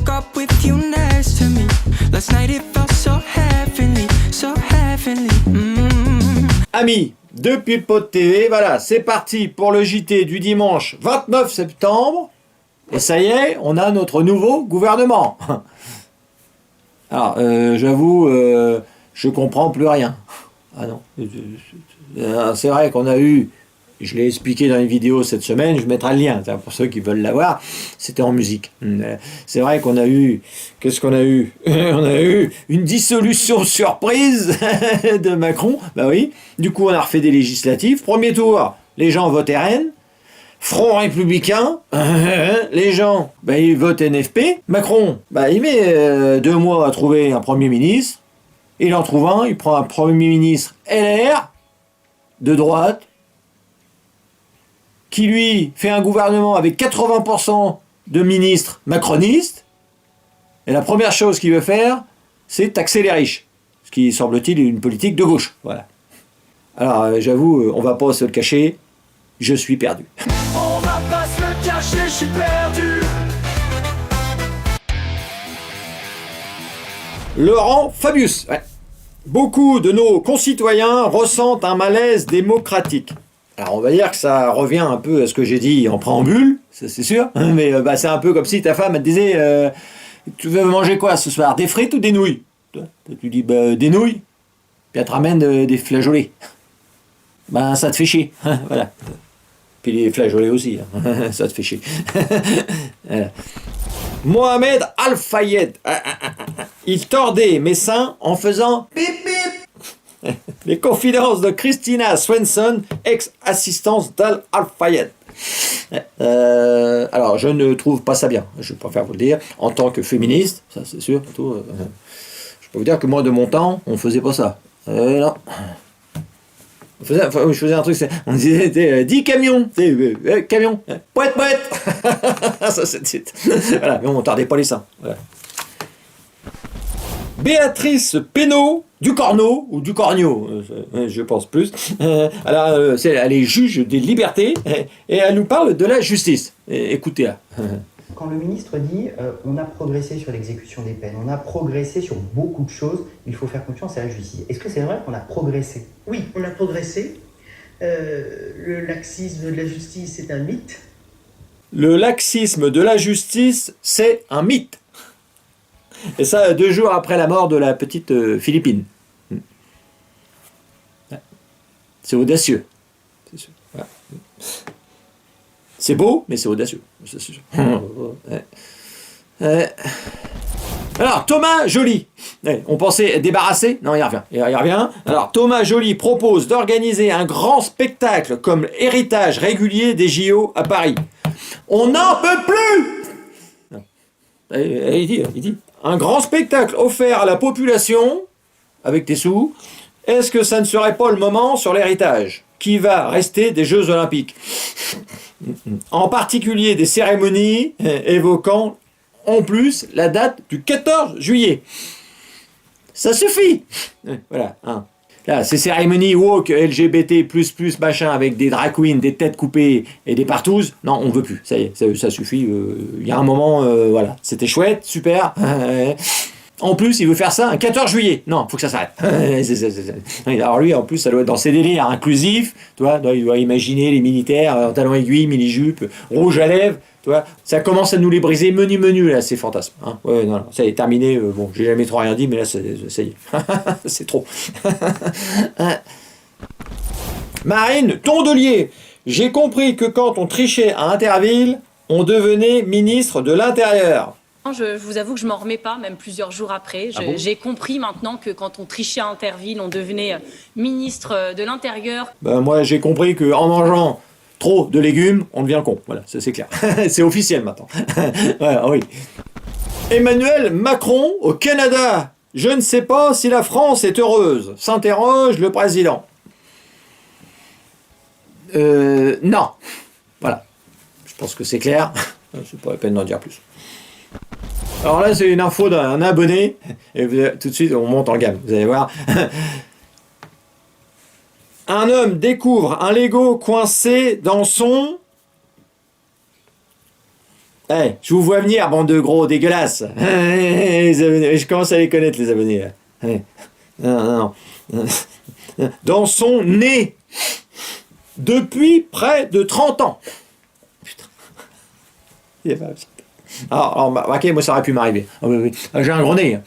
woke up with you next to me. Last night it felt so heavenly, so heavenly. Amis, depuis le Pod TV, voilà, c'est parti pour le JT du dimanche 29 septembre. Et ça y est, on a notre nouveau gouvernement. Alors, j'avoue, je comprends plus rien. Ah non. C'est vrai qu'on a eu, je l'ai expliqué dans une vidéo cette semaine, je mettrai le lien, pour ceux qui veulent l'avoir, c'était en musique. C'est vrai qu'on a eu, qu'est-ce qu'on a eu? On a eu une dissolution surprise de Macron, bah oui. Du coup, on a refait des législatives. Premier tour, les gens votent RN. Front républicain, les gens, bah, ils votent NFP. Macron, bah, il met 2 mois à trouver un Premier ministre. Il en trouve un, il prend un Premier ministre LR, de droite, qui lui fait un gouvernement avec 80% de ministres macronistes. Et la première chose qu'il veut faire, c'est taxer les riches. Ce qui, semble-t-il, est une politique de gauche. Voilà. Alors, j'avoue, on va pas se le cacher, je suis perdu. On va pas se le cacher, je suis perdu. Laurent Fabius. Ouais. Beaucoup de nos concitoyens ressentent un malaise démocratique. Alors on va dire que ça revient un peu à ce que j'ai dit en préambule, ça c'est sûr, mais bah, c'est un peu comme si ta femme elle te disait tu veux manger quoi ce soir, des frites ou des nouilles? Tu dis bah, des nouilles, puis elle te ramène des flageolets. Ben ça te fait chier, voilà. Puis les flageolets aussi, ça te fait chier. Voilà. Mohamed Al-Fayed, il tordait mes seins en faisant bip bip. Les confidences de Christina Swenson, ex-assistance d'Al-Fayed. Alors, je ne trouve pas ça bien, je préfère vous le dire, en tant que féministe, ça c'est sûr. Tout, je peux vous dire que moi, de mon temps, on faisait pas ça. Non. Je faisais un truc, on disait 10 camions, camions, poète, poète. Ça c'est voilà, mais on tardait pas les seins. Voilà. Béatrice Pénaud, du Corneau, ou du Cornio, je pense plus. Alors, elle est juge des libertés, et elle nous parle de la justice. Écoutez-la. Quand le ministre dit on a progressé sur l'exécution des peines, on a progressé sur beaucoup de choses, il faut faire confiance à la justice. Est-ce que c'est vrai qu'on a progressé? Oui, on a progressé. Le laxisme de la justice, c'est un mythe. Le laxisme de la justice, c'est un mythe. Et ça, 2 jours après la mort de la petite Philippine. C'est audacieux. C'est sûr. Voilà. C'est beau, mais c'est audacieux. C'est sûr. Alors, Thomas Joly. On pensait être débarrassé. Non, il revient. Il revient. Alors, Thomas Joly propose d'organiser un grand spectacle comme héritage régulier des JO à Paris. On n'en peut plus. Non. Il dit. Un grand spectacle offert à la population, avec tes sous. Est-ce que ça ne serait pas le moment sur l'héritage, qui va rester des Jeux Olympiques? En particulier des cérémonies évoquant en plus la date du 14 juillet. Ça suffit. Voilà. Hein. Là, ces cérémonies woke, LGBT++, machin, avec des drag queens, des têtes coupées et des partouzes, non, on veut plus. Ça y est, ça suffit. Il y a un moment, voilà. C'était chouette, super. En plus, il veut faire ça un 14 juillet. Non, faut que ça s'arrête. Alors lui, en plus, ça doit être dans ses délires inclusifs. Tu vois, il doit imaginer les militaires en talons aiguilles, mini-jupe, rouge à lèvres. Tu vois, ça commence à nous les briser menu là, ces fantasmes. Hein. Ouais, non, ça est terminé. Bon, j'ai jamais trop rien dit, mais là, ça y est. C'est trop. Marine Tondelier. J'ai compris que quand on trichait à Interville, on devenait ministre de l'Intérieur. Je vous avoue que je m'en remets pas, même plusieurs jours après. J'ai compris maintenant que quand on trichait à Interville, on devenait ministre de l'Intérieur. Ben moi, j'ai compris qu'en mangeant trop de légumes, on devient con. Voilà, ça c'est clair. C'est officiel maintenant. Ouais, oui. Emmanuel Macron au Canada. Je ne sais pas si la France est heureuse, s'interroge le président. Non. Voilà. Je pense que c'est clair. C'est pas la peine d'en dire plus. Alors là, c'est une info d'un abonné, et tout de suite, on monte en gamme, vous allez voir. Un homme découvre un Lego coincé dans son Hey, je vous vois venir, bande de gros dégueulasses. Les abonnés, je commence à les connaître, les abonnés. Là. Non. Dans son nez. Depuis près de 30 ans. Putain. Alors, ok, moi ça aurait pu m'arriver. J'ai un gros nez.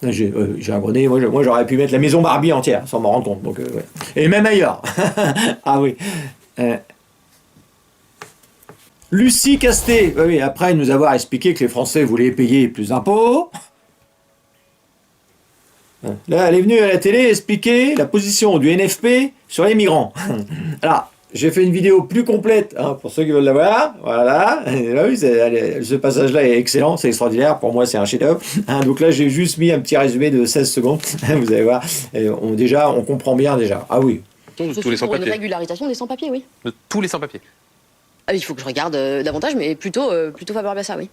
J'ai un gros nez. Moi j'aurais pu mettre la maison Barbie entière, sans m'en rendre compte. Donc, ouais. Et même ailleurs. Ah oui. Lucie Casté, oui, après nous avoir expliqué que les Français voulaient payer plus d'impôts. Là, elle est venue à la télé expliquer la position du NFP sur les migrants. Alors, j'ai fait une vidéo plus complète, hein, pour ceux qui veulent la voir. Voilà. Oui, ce passage-là est excellent, c'est extraordinaire. Pour moi, c'est un chef-d'œuvre. Hein, donc là, j'ai juste mis un petit résumé de 16 secondes. Vous allez voir. Et on comprend bien déjà. Ah oui. Tous les sans-papiers. Pour une régularisation des sans-papiers, oui. Tous les sans-papiers. Ah, il faut que je regarde davantage, mais plutôt favorable à ça, oui.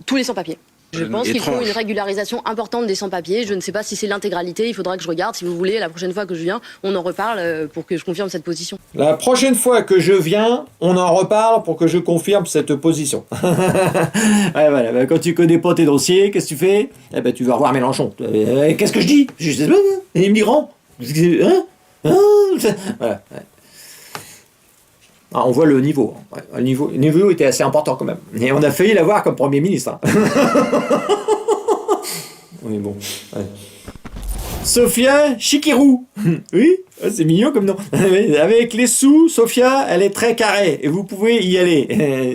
Tous les sans-papiers. Je pense qu'il faut une régularisation importante des sans-papiers. Je ne sais pas si c'est l'intégralité, il faudra que je regarde. Si vous voulez, la prochaine fois que je viens, on en reparle pour que je confirme cette position. La prochaine fois que je viens, on en reparle pour que je confirme cette position. Ouais, voilà. Bah, quand tu connais pas tes dossiers, qu'est-ce que tu fais? Eh ben, tu vas revoir Mélenchon. Qu'est-ce que je dis? Je sais pas, les migrants. Hein? Voilà. Ouais. Ah, on voit le niveau. Ouais, le niveau était assez important quand même. Et on a failli l'avoir comme Premier ministre. Hein. Oui, bon. Ouais. Sophia Chikirou. Oui, c'est mignon comme nom. Avec les sous, Sophia, elle est très carrée. Et vous pouvez y aller.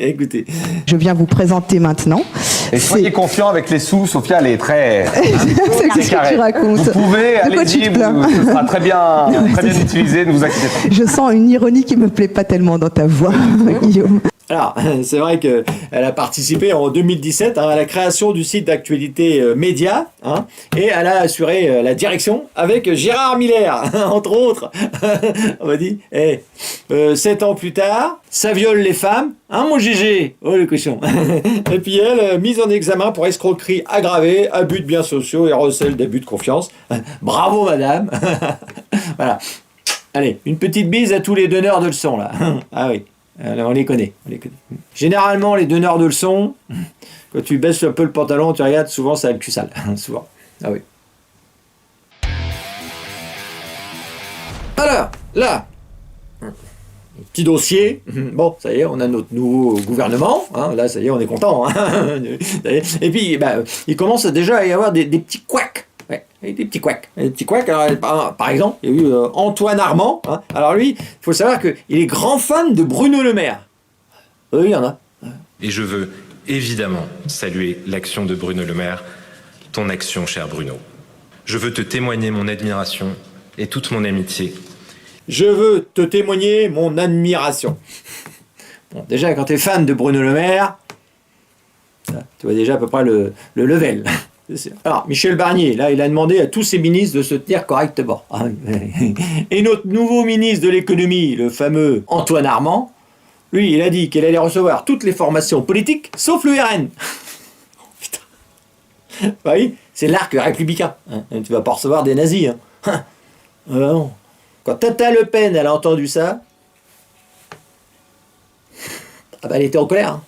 Écoutez. Je viens vous présenter maintenant. Et soyez confiant avec les sous, Sophia, elle est très... C'est ce que tu racontes. Vous pouvez, allez-y, ce sera très bien utilisé, ne vous inquiétez pas. Je sens une ironie qui me plaît pas tellement dans ta voix, Guillaume. Alors, c'est vrai qu'elle a participé en 2017 à la création du site d'actualité Média, hein, et elle a assuré la direction avec Gérard Miller, entre autres. On m'a dit, 7 ans plus tard, ça viole les femmes, hein mon GG? Oh le cochon. Et puis elle, mise en examen pour escroquerie aggravée, abus de biens sociaux et recel d'abus de confiance. Bravo madame. Voilà. Allez, une petite bise à tous les donneurs de leçons là. Ah oui. On les connaît. Généralement, les donneurs de leçons, quand tu baisses un peu le pantalon, tu regardes, souvent ça a le cul sale. Souvent. Ah oui. Alors, là, petit dossier. Bon, ça y est, on a notre nouveau gouvernement. Hein, là, ça y est, on est content. Hein. Et puis, il commence déjà à y avoir des petits couacs. Ouais, des petits couacs. Des petits couacs. Alors, par exemple, il y a eu Antoine Armand. Hein. Alors lui, il faut savoir qu'il est grand fan de Bruno Le Maire. Oui, il y en a. Et je veux évidemment saluer l'action de Bruno Le Maire, ton action, cher Bruno. Je veux te témoigner mon admiration et toute mon amitié. Je veux te témoigner mon admiration. Bon, déjà, quand tu es fan de Bruno Le Maire, tu vois déjà à peu près le level. Alors, Michel Barnier, là, il a demandé à tous ses ministres de se tenir correctement. Et notre nouveau ministre de l'économie, le fameux Antoine Armand, lui, il a dit qu'il allait recevoir toutes les formations politiques, sauf le RN. Putain. Oui, c'est l'arc républicain. Tu vas pas recevoir des nazis. Hein. Non. Quand Tata Le Pen, elle a entendu ça, elle était en colère. Hein.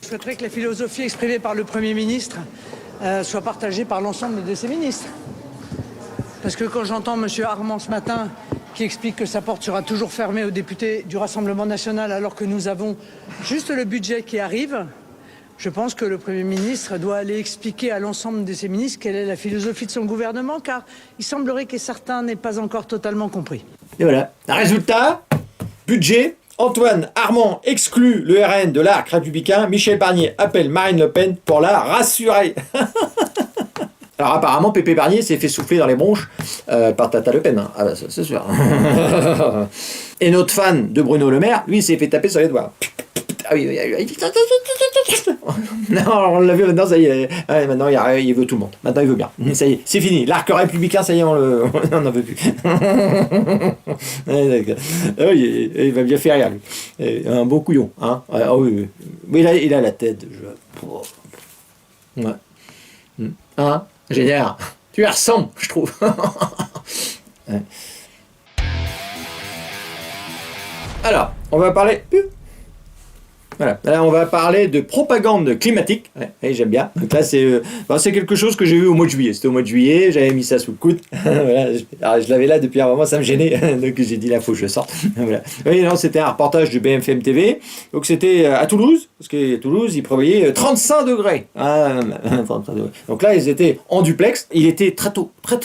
Je souhaiterais que la philosophie exprimée par le Premier ministre soit partagée par l'ensemble de ses ministres. Parce que quand j'entends M. Armand ce matin qui explique que sa porte sera toujours fermée aux députés du Rassemblement national alors que nous avons juste le budget qui arrive, je pense que le Premier ministre doit aller expliquer à l'ensemble de ses ministres quelle est la philosophie de son gouvernement, car il semblerait que certains n'aient pas encore totalement compris. Et voilà. Résultat, budget, Antoine Armand exclut le RN de l'arc républicain, Michel Barnier appelle Marine Le Pen pour la rassurer. Alors apparemment, Pépé Barnier s'est fait souffler dans les bronches par Tata Le Pen. Hein. Ah bah ça, c'est sûr. Et notre fan de Bruno Le Maire, lui, s'est fait taper sur les doigts. Ah oui, non, on l'a vu maintenant, ça y est. Ouais, maintenant, il veut tout le monde. Maintenant, il veut bien. Ça y est, c'est fini. L'arc républicain, ça y est, on n'en veut plus. Oui, il va bien faire rire, lui. Un beau couillon. Hein. Ah oui. Mais il a la tête. Ouais. Hein, génial. Tu y ressembles, je trouve. Ouais. Alors, on va parler Voilà, là on va parler de propagande climatique, ouais, j'aime bien. Donc là c'est quelque chose que j'ai vu au mois de juillet, c'était au mois de juillet, j'avais mis ça sous le coude, voilà, alors, je l'avais là depuis un moment, ça me gênait, donc j'ai dit là faut que je sorte. Voilà. Oui, non, c'était un reportage de BFM TV, donc c'était à Toulouse, parce qu'à Toulouse il prévoyait 35 degrés. 35 degrés. Donc là ils étaient en duplex, il était très tôt, très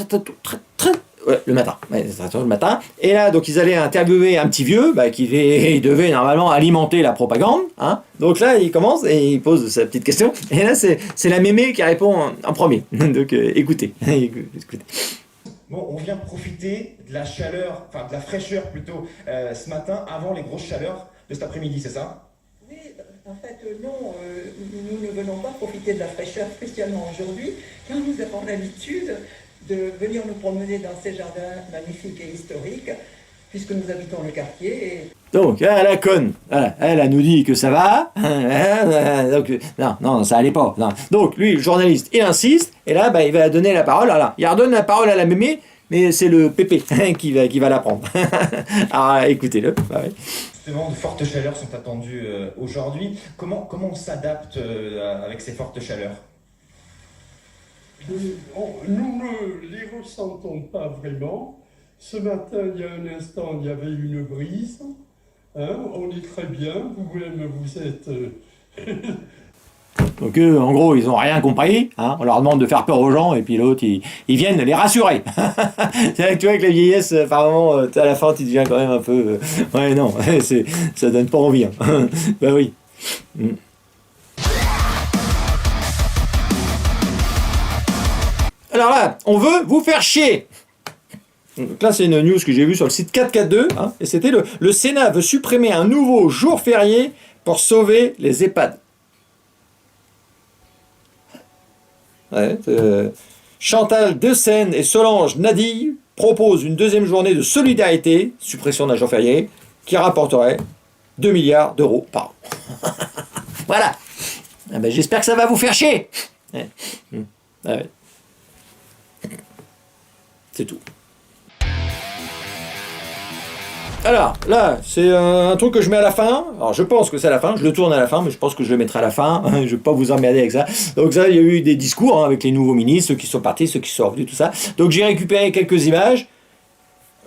ouais, le matin. Ouais, le matin. Et là, donc, ils allaient interviewer un petit vieux, qui devait normalement alimenter la propagande. Hein. Donc là, il commence et il pose sa petite question. Et là, c'est la mémé qui répond en premier. Donc, écoutez. Écoutez. Bon, on vient profiter de la chaleur, enfin de la fraîcheur plutôt, ce matin, avant les grosses chaleurs de cet après-midi, c'est ça? Oui, en fait, non, nous ne venons pas profiter de la fraîcheur spécialement aujourd'hui, car nous avons l'habitude de venir nous promener dans ces jardins magnifiques et historiques, puisque nous habitons le quartier. Et... Donc, la conne, elle nous dit que ça va. Donc, non, ça allait pas. Non. Donc, lui, le journaliste, il insiste, et là, il va donner la parole. Alors, il redonne la parole à la mémé, mais c'est le pépé qui va la prendre. Alors, écoutez-le. Ouais. Justement, de fortes chaleurs sont attendues aujourd'hui. Comment on s'adapte avec ces fortes chaleurs? Nous ne les ressentons pas vraiment. Ce matin, il y a un instant, il y avait une brise. Hein, on est très bien. Vous-même, vous êtes... Donc en gros, ils n'ont rien compris. Hein. On leur demande de faire peur aux gens et puis l'autre, ils viennent les rassurer. C'est vrai que tu vois que la vieillesse, apparemment, à la fin, tu deviens quand même un peu... ouais, non, ça donne pas envie. Hein. Ben oui. Alors là, on veut vous faire chier. Donc là, c'est une news que j'ai vue sur le site 442. Hein, et c'était le Sénat veut supprimer un nouveau jour férié pour sauver les EHPAD. Ouais, Chantal Decenne et Solange Nadille proposent une deuxième journée de solidarité, suppression d'un jour férié, qui rapporterait 2 milliards d'euros par an. Voilà. J'espère que ça va vous faire chier. Ouais. C'est tout. Alors, là, c'est un truc que je mets à la fin. Alors, je pense que c'est à la fin. Je le tourne à la fin, mais je pense que je le mettrai à la fin. Je ne vais pas vous emmerder avec ça. Donc ça, il y a eu des discours avec les nouveaux ministres, ceux qui sont partis, ceux qui sont revenus, tout ça. Donc j'ai récupéré quelques images.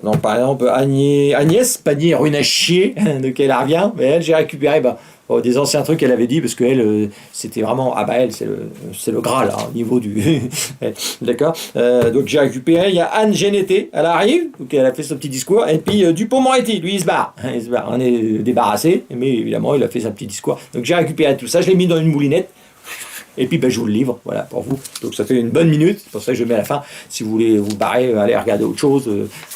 Donc, par exemple, Agnès Pannier-Runacher, de qu'elle revient. Mais elle, j'ai récupéré des anciens trucs qu'elle avait dit, parce qu'elle, c'était vraiment... elle, c'est le Graal, là, au niveau du... D'accord. Donc j'ai récupéré, il y a Anne Geneté, elle arrive, donc elle a fait son petit discours, et puis Dupond-Moretti, lui, il se barre. On est débarrassé, mais évidemment, il a fait son petit discours. Donc j'ai récupéré tout ça, je l'ai mis dans une moulinette, et puis je vous le livre, voilà, pour vous. Donc ça fait une bonne minute, c'est pour ça que je mets à la fin. Si vous voulez vous barrer, allez regarder autre chose,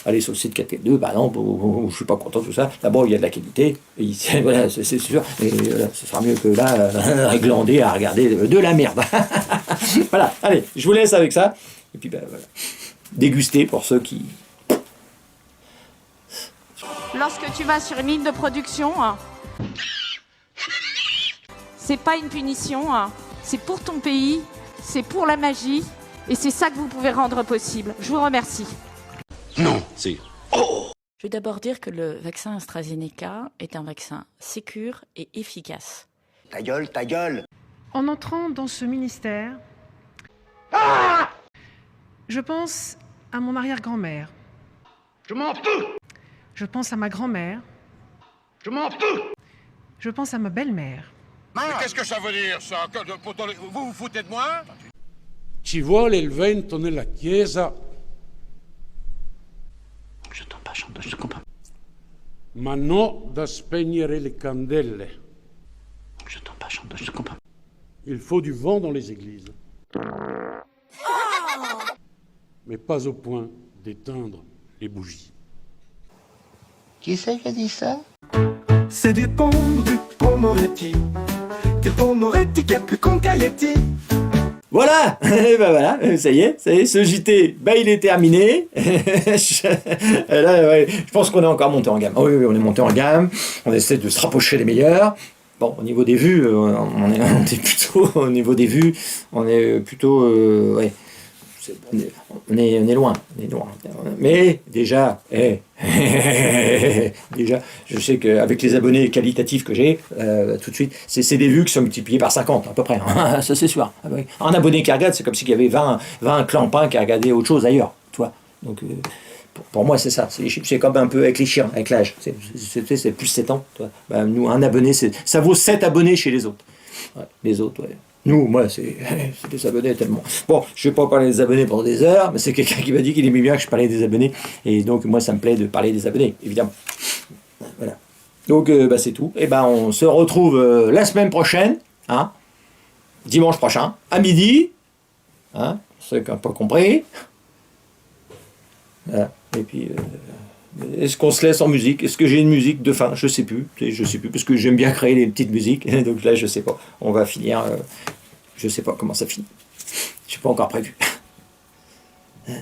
allez sur le site 442, non, je suis pas content de tout ça. D'abord, il y a de la qualité, et voilà, c'est sûr, et voilà, ce sera mieux que là, réglander à regarder de la merde. Voilà, allez, je vous laisse avec ça, et puis voilà, déguster pour ceux qui... Lorsque tu vas sur une ligne de production, c'est pas une punition, c'est pour ton pays, c'est pour la magie, et c'est ça que vous pouvez rendre possible. Je vous remercie. Non, c'est... Oh! Je vais d'abord dire que le vaccin AstraZeneca est un vaccin sécure et efficace. Ta gueule, ta gueule! En entrant dans ce ministère, je pense à mon arrière-grand-mère. Je m'en fous! Je pense à ma grand-mère. Je m'en fous! Je pense à ma belle-mère. Mais qu'est-ce que ça veut dire, ça? Vous vous foutez de moi? Ci vuole il vento nella chiesa. Je t'en pas, chanteur, je te comprends. Ma no da spegnere le candele. Je t'en pas, chanteur, je te comprends. Il faut du vent dans les églises. Mais pas au point d'éteindre les bougies. Qui c'est qui a dit ça? C'est du pont Moretti. Quel pont Moretti qui est plus con qu'Aletti. Voilà, et voilà, ça y est, ce JT, il est terminé. Là, je pense qu'on est encore monté en gamme. Oui, on est monté en gamme, on essaie de se rapprocher des meilleurs. Bon, au niveau des vues, on est plutôt, au niveau des vues, on est plutôt, on est loin, Mais déjà, déjà, je sais qu'avec les abonnés qualitatifs que j'ai, tout de suite, c'est des vues qui sont multipliées par 50 à peu près. Hein. Ça c'est sûr. Un abonné qui regarde, c'est comme s'il y avait 20 clampins qui regardaient autre chose ailleurs. Tu vois. Donc pour moi, c'est ça. C'est comme un peu avec les chiens, avec l'âge. C'est plus 7 ans. Tu vois. Ben, nous, un abonné, ça vaut 7 abonnés chez les autres. Ouais, les autres, ouais. Nous, moi, c'est des abonnés tellement. Bon, je ne vais pas parler des abonnés pendant des heures, mais c'est quelqu'un qui m'a dit qu'il aimait bien que je parlais des abonnés. Et donc, moi, ça me plaît de parler des abonnés, évidemment. Voilà. Donc, c'est tout. Et on se retrouve la semaine prochaine, hein, dimanche prochain, à midi. Hein, ceux qui n'ont pas compris. Voilà. Et puis, est-ce qu'on se laisse en musique? Est-ce que j'ai une musique de fin? Je sais plus, parce que j'aime bien créer des petites musiques. Donc là, je sais pas. On va finir. Je sais pas comment ça finit. Je suis pas encore prévu. Elle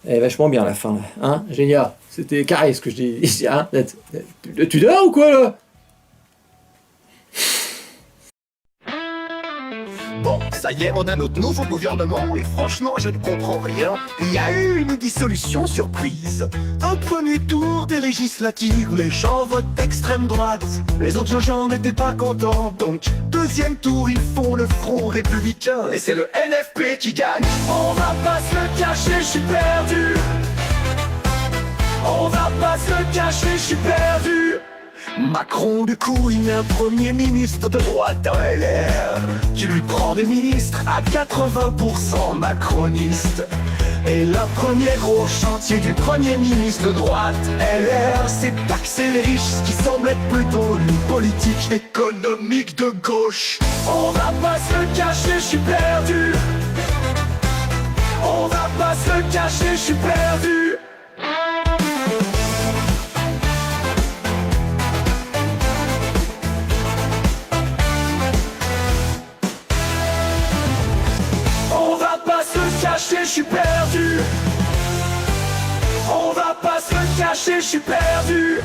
est vachement bien la fin là. Hein, génial. C'était carré ce que je dis. Hein, tu dors ou quoi là? Bon, ça y est, on a notre nouveau gouvernement et franchement, je ne comprends rien. Il y a eu une dissolution surprise. Un premier tour des législatives, les gens votent extrême droite. Les autres gens n'étaient pas contents, donc deuxième tour, ils font le front républicain et c'est le NFP qui gagne. On va pas se le cacher, je suis perdu. On va pas se le cacher, je suis perdu. Macron, du coup, il met un premier ministre de droite en LR. Tu lui prends des ministres à 80% macronistes. Et le premier gros chantier du premier ministre de droite LR, c'est taxer les riches, ce qui semble être plutôt une politique économique de gauche. On va pas se le cacher, je suis perdu. On va pas se le cacher, je suis perdu. Je suis perdu. On va pas se le cacher, je suis perdu.